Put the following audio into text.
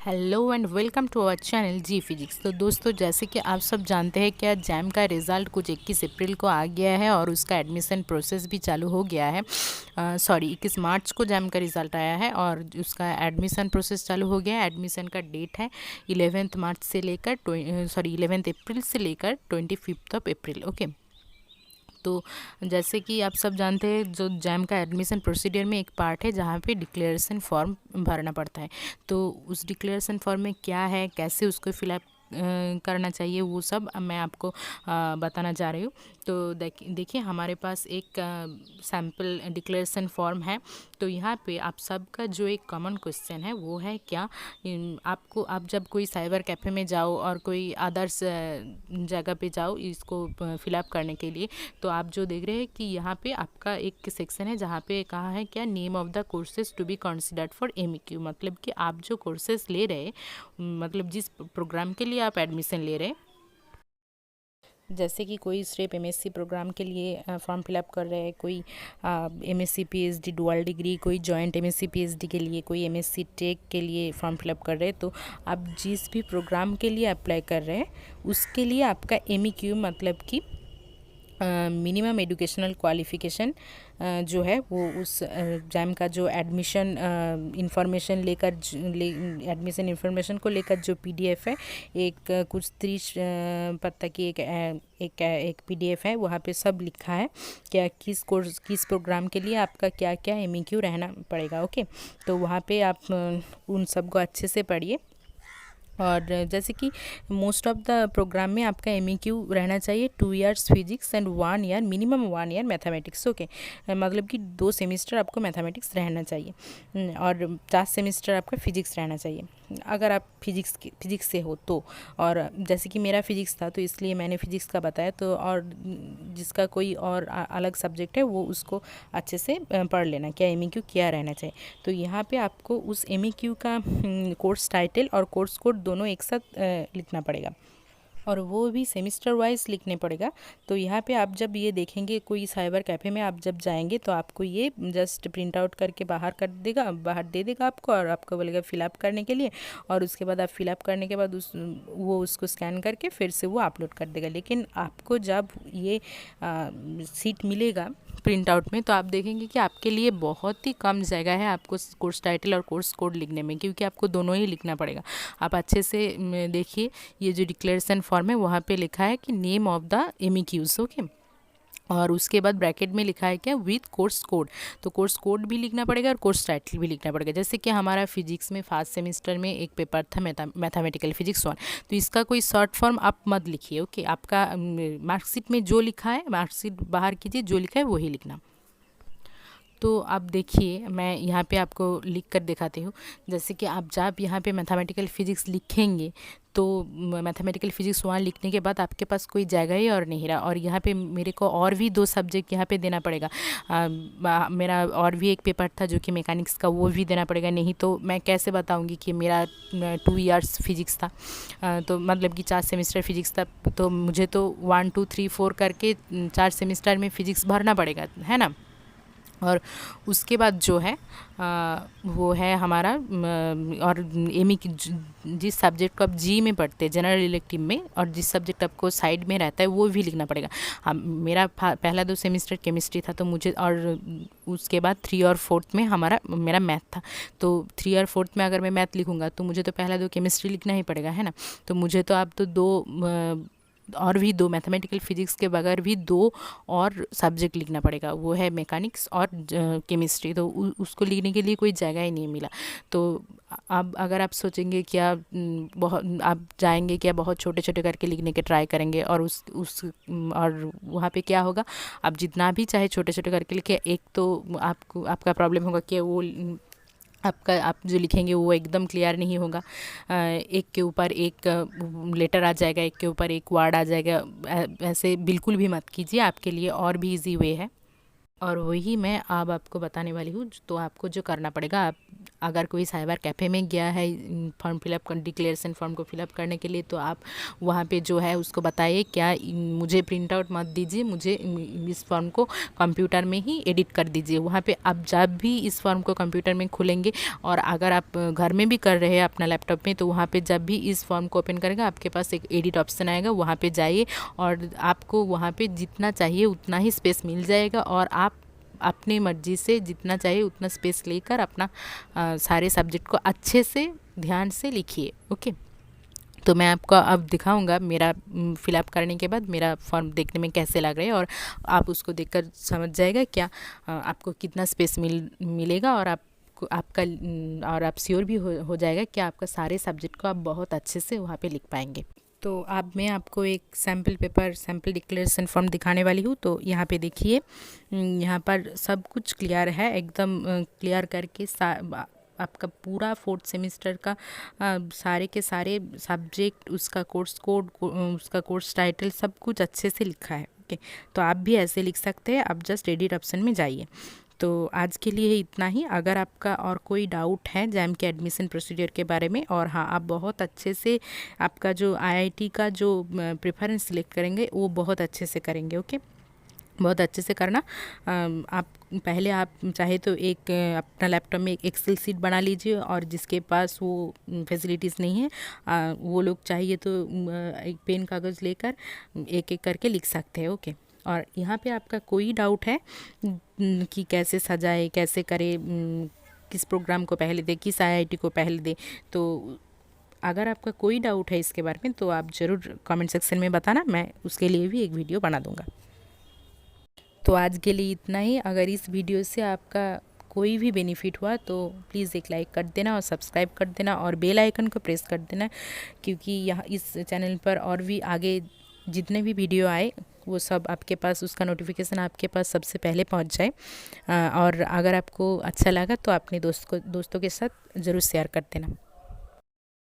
Hello and welcome to our channel G physics. तो दोस्तों, जैसे कि आप सब जानते हैं क्या जैम का रिज़ल्ट कुछ 21 अप्रैल को आ गया है और उसका एडमिशन प्रोसेस भी चालू हो गया है। 21 मार्च को जैम का रिज़ल्ट आया है और उसका एडमिशन प्रोसेस चालू हो गया है। एडमिशन का डेट है 11 मार्च से लेकर 11 अप्रैल से लेकर 25 अप्रैल। ओके। तो जैसे कि आप सब जानते हैं, जो जैम का एडमिशन प्रोसीडियर में एक पार्ट है जहाँ पे डिक्लेरेशन फॉर्म भरना पड़ता है। तो उस डिक्लेरेशन फॉर्म में क्या है, कैसे उसको फिलअप करना चाहिए, वो सब मैं आपको बताना चाह रही हूँ। तो देखिए हमारे पास एक सैम्पल डिक्लेरेशन फॉर्म है। तो यहाँ पे आप सबका जो एक कॉमन क्वेश्चन है वो है क्या, आप जब कोई साइबर कैफ़े में जाओ और कोई अदर्स जगह पे जाओ इसको फिलअप करने के लिए, तो आप जो देख रहे हैं कि यहाँ पे आपका एक सेक्शन है जहाँ पे कहा है क्या, name of the courses to be considered for MEQ. मतलब कि आप जो कोर्सेज ले रहे हैं, मतलब जिस प्रोग्राम के लिए आप एडमिशन ले रहे हैं, जैसे कि कोई सिर्फ एमएससी प्रोग्राम के लिए फॉर्म फिलअप कर रहे हैं, कोई एमएससी पीएचडी डुअल डिग्री, कोई जॉइंट एमएससी पीएचडी के लिए, कोई एमएससी टेक के लिए फॉर्म फिलअप कर रहे हैं। तो आप जिस भी प्रोग्राम के लिए अप्लाई कर रहे हैं उसके लिए आपका एमईक्यू मतलब कि मिनिमम एजुकेशनल क्वालिफ़िकेशन जो है वो उस जैम का जो एडमिशन इंफॉर्मेशन लेकर एडमिशन इंफॉर्मेशन को लेकर जो पीडीएफ है, एक कुछ 30 पत्ता की एक पीडीएफ है, वहाँ पे सब लिखा है क्या, किस कोर्स किस प्रोग्राम के लिए आपका क्या क्या एमईक्यू रहना पड़ेगा। ओके। तो वहाँ पे आप उन सब को अच्छे से पढ़िए। और जैसे कि मोस्ट ऑफ द प्रोग्राम में आपका एमईक्यू रहना चाहिए 2 years physics and 1 year, minimum 1 year mathematics. Okay. मतलब कि 2 सेमिस्टर आपको मैथमेटिक्स रहना चाहिए और 4 सेमिस्टर आपका फिजिक्स रहना चाहिए, अगर आप फिजिक्स से हो तो। और जैसे कि मेरा फिजिक्स था तो इसलिए मैंने फिजिक्स का बताया। तो और जिसका कोई और अलग सब्जेक्ट है वो उसको अच्छे से पढ़ लेना क्या एमईक्यू क्या रहना चाहिए। तो यहाँ पे आपको उस एमईक्यू का कोर्स टाइटल और कोर्स कोड दोनों एक साथ लिखना पड़ेगा और वो भी सेमिस्टर वाइज लिखने पड़ेगा। तो यहाँ पे आप जब ये देखेंगे कोई साइबर कैफ़े में आप जब जाएंगे तो आपको ये जस्ट प्रिंट आउट करके बाहर दे देगा आपको, और आपको बोलेगा फिलअप करने के लिए। और उसके बाद आप फिलअप करने के बाद वो उसको स्कैन करके फिर से वो अपलोड कर देगा। लेकिन आपको जब ये सीट मिलेगा प्रिंट आउट में, तो आप देखेंगे कि आपके लिए बहुत ही कम जगह है आपको कोर्स टाइटल और कोर्स कोड लिखने में, क्योंकि आपको दोनों ही लिखना पड़ेगा। आप अच्छे से देखिए, ये जो डिक्लेरेशन फॉर्म है वहाँ पे लिखा है कि नेम ऑफ द एमईक्यूज। ओके। और उसके बाद ब्रैकेट में लिखा है क्या, विथ कोर्स कोड। तो कोर्स कोड भी लिखना पड़ेगा और कोर्स टाइटल भी लिखना पड़ेगा। जैसे कि हमारा फिजिक्स में फर्स्ट सेमेस्टर में एक पेपर था मैथमेटिकल फिजिक्स 1, तो इसका कोई शॉर्ट फॉर्म आप मत लिखिए। ओके। आपका मार्कशीट में जो लिखा है, मार्कशीट बाहर कीजिए, जो लिखा है वही लिखना। तो आप देखिए, मैं यहाँ पे आपको लिख कर दिखाती हूँ। जैसे कि आप जब यहाँ पे मैथमेटिकल फ़िज़िक्स लिखेंगे तो मैथमेटिकल फ़िज़िक्स 1 लिखने के बाद आपके पास कोई जगह ही और नहीं रहा, और यहाँ पे मेरे को और भी 2 सब्जेक्ट यहाँ पे देना पड़ेगा। मेरा और भी एक पेपर था जो कि मैकेनिक्स का, वो भी देना पड़ेगा। नहीं तो मैं कैसे बताऊँगी कि मेरा 2 इयर्स फिजिक्स था, तो मतलब कि 4 सेमेस्टर फिजिक्स था। तो मुझे तो 1 2 3 4 करके 4 सेमेस्टर में फ़िजिक्स भरना पड़ेगा, है ना। और उसके बाद जो है वो है हमारा और एमी की जिस सब्जेक्ट को आप जी में पढ़ते हैं जनरल इलेक्टिव में, और जिस सब्जेक्ट आपको साइड में रहता है वो भी लिखना पड़ेगा। मेरा पहला 2 सेमेस्टर केमिस्ट्री था, तो मुझे, और उसके बाद 3 और 4th में मेरा मैथ था। तो 3 और 4th में अगर मैं मैथ लिखूँगा तो मुझे तो पहला 2 केमिस्ट्री लिखना ही पड़ेगा, है ना। तो मुझे तो अब तो 2 और भी 2 मैथमेटिकल फिजिक्स के बगैर भी 2 और सब्जेक्ट लिखना पड़ेगा, वो है मैकेनिक्स और केमिस्ट्री। तो उसको लिखने के लिए कोई जगह ही नहीं मिला। तो अब अगर आप सोचेंगे क्या, बहुत आप जाएंगे क्या बहुत छोटे छोटे करके लिखने के ट्राई करेंगे, और और वहाँ पे क्या होगा, आप जितना भी चाहे छोटे छोटे करके लिखे, एक तो आपका प्रॉब्लम होगा कि वो आप जो लिखेंगे वो एकदम क्लियर नहीं होगा। एक के ऊपर एक लेटर आ जाएगा, एक के ऊपर एक वर्ड आ जाएगा। ऐसे बिल्कुल भी मत कीजिए, आपके लिए और भी इजी वे है, और वही मैं अब आपको बताने वाली हूँ। तो आपको जो करना पड़ेगा, आप अगर कोई साइबर कैफ़े में गया है फॉर्म फिलअप डिक्लेरेशन फॉर्म को फिलअप करने के लिए, तो आप वहाँ पे जो है उसको बताइए क्या मुझे प्रिंट आउट मत दीजिए, मुझे इस फॉर्म को कंप्यूटर में ही एडिट कर दीजिए। वहाँ पे आप जब भी इस फॉर्म को कंप्यूटर में खोलेंगे, और अगर आप घर में भी कर रहे हैं अपना लैपटॉप में, तो वहाँ पे जब भी इस फॉर्म को ओपन करेंगे आपके पास एक एडिट ऑप्शन आएगा, वहाँ पे जाइए और आपको वहाँ पे जितना चाहिए उतना ही स्पेस मिल जाएगा, और आप अपनी मर्ज़ी से जितना चाहिए उतना स्पेस लेकर अपना सारे सब्जेक्ट को अच्छे से ध्यान से लिखिए। ओके, तो मैं आपको अब दिखाऊंगा मेरा फिलअप करने के बाद मेरा फॉर्म देखने में कैसे लग रहा है, और आप उसको देखकर समझ जाएगा क्या आपको कितना स्पेस मिलेगा, और और आप श्योर भी हो जाएगा कि आपका सारे सब्जेक्ट को आप बहुत अच्छे से वहाँ पे लिख पाएंगे। तो अब मैं आपको एक सैम्पल डिक्लेरेशन फॉर्म दिखाने वाली हूँ। तो यहाँ पे देखिए, यहाँ पर सब कुछ क्लियर है, एकदम क्लियर करके आपका पूरा 4th सेमेस्टर का सारे के सारे सब्जेक्ट, उसका कोर्स कोड, उसका कोर्स टाइटल, सब कुछ अच्छे से लिखा है। ओके, तो आप भी ऐसे लिख सकते हैं। आप जस्ट एडिट ऑप्शन में जाइए। तो आज के लिए इतना ही। अगर आपका और कोई डाउट है जैम के एडमिशन प्रोसीजर के बारे में, और हाँ, आप बहुत अच्छे से आपका जो आईआईटी का जो प्रेफरेंस सिलेक्ट करेंगे वो बहुत अच्छे से करेंगे। ओके, बहुत अच्छे से करना। आप पहले आप चाहे तो एक अपना लैपटॉप में एक एक्सेल शीट बना लीजिए, और जिसके पास वो फैसिलिटीज़ नहीं है वो लोग चाहिए तो एक पेन कागज़ लेकर एक एक करके लिख सकते हैं। ओके, और यहाँ पे आपका कोई डाउट है कि कैसे सजाए, कैसे करे, किस प्रोग्राम को पहले दे, किस आईआईटी को पहले दे, तो अगर आपका कोई डाउट है इसके बारे में तो आप ज़रूर कमेंट सेक्शन में बताना, मैं उसके लिए भी एक वीडियो बना दूँगा। तो आज के लिए इतना ही। अगर इस वीडियो से आपका कोई भी बेनिफिट हुआ तो प्लीज़ एक लाइक कर देना और सब्सक्राइब कर देना और बेल आइकन को प्रेस कर देना, क्योंकि यहाँ इस चैनल पर और भी आगे जितने भी वीडियो आए वो सब आपके पास, उसका नोटिफिकेशन आपके पास सबसे पहले पहुँच जाए। और अगर आपको अच्छा लगा तो अपने दोस्तों के साथ ज़रूर शेयर कर देना।